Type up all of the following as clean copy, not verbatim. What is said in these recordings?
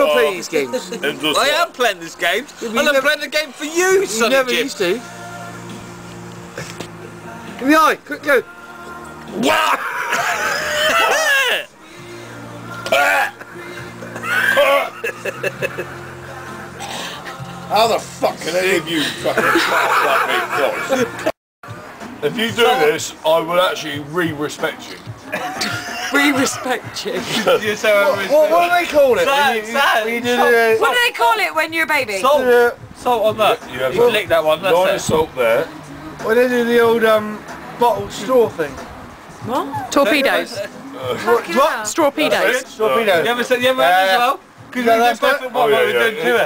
not playing these games. I am playing these games. I'm playing the game for you, son. You never used to. Give me the eye, quick go. How the fuck can any of you fucking like me, guys? If you do this, I will actually re-respect you. Re-respect you. What do they call it? What do they call it when you're a baby? Salt. Salt on that. You lick that one. That's Line of salt there. When they do the old bottled straw thing. What? Torpedoes. What? Strawpedos. Torpedoes. You ever had this as well? Because we did both at one, we did two.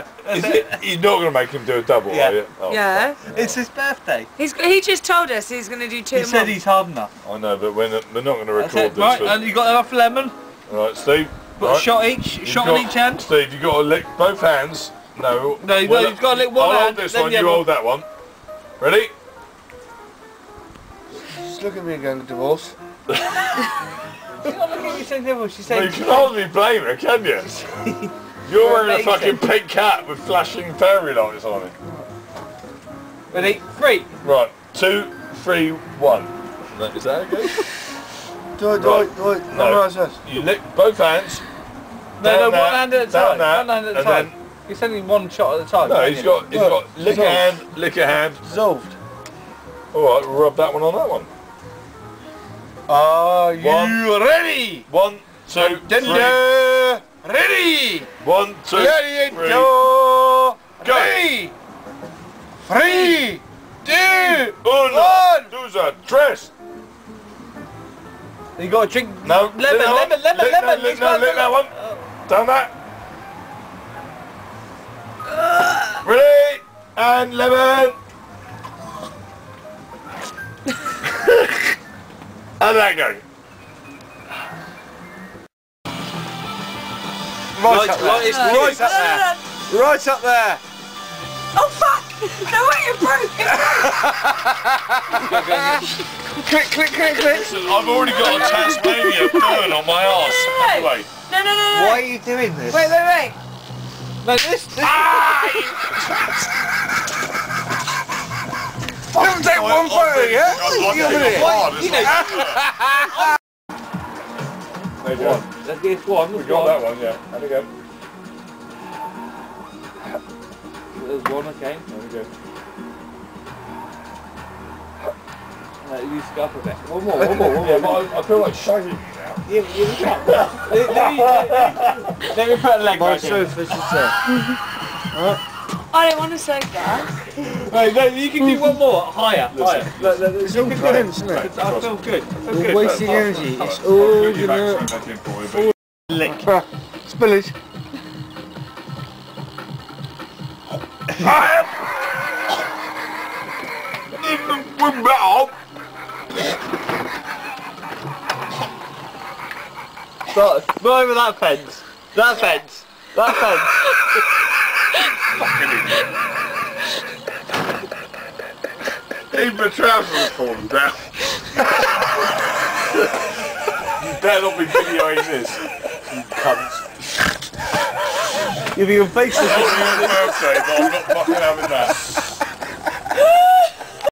You're not going to make him do a double, are you? Oh, Yeah. It's his birthday. He just told us he's going to do 2 He said he's hard enough. I know, but we're not going to record this. Right, and you got enough lemon? Right, Steve. Put a shot each, shot on each hand. Steve, you've got to lick both hands. No, you've got to lick one I'll hand. hold this one, you hold that one. Ready? Just look at me going divorce. She's not looking at you saying divorce, she's saying... You can hardly blame her, can you? You're wearing a fucking pink hat with flashing fairy lights on it. Ready? 3. Right, 2, 3, 1. Is that okay? Do it. No. You lick both hands. No, one hand at a time. Down One hand at a time. You're sending one shot at a time. No, he's got lick a hand. Dissolved. Alright, we'll rub that one on that one. Are you ready? 1, 2, 3. Ready! 1, 2, 3. Go! 3, 2, 1. 2, 3. You got to drink. No, lemon. Lick that one. Down that. Ready? And lemon. How did that go? Right up there. Oh fuck! No way, you broke it! Click. Listen, I've already got a Tasmania burn on my arse. Anyway. No. Why are you doing this? Wait. No, this. Don't take one photo, yeah? Let's get this one. We got that one, yeah. There we go. There's one, okay. There we go. You scuff a bit. One more. Yeah, but I feel like shagging you now. Let me put a leg My back in. sofa's just there. I don't want to say that. Right, no, you can do one more. Higher. It's all friends, isn't it? I feel good. You're wasting energy. It's all gonna... Lick. Spillage. Start. Go over that fence. That fence. Even the trousers are falling down. You better not be videoing this, you cunts. You'll be your face. It's your birthday, but I'm not fucking having that.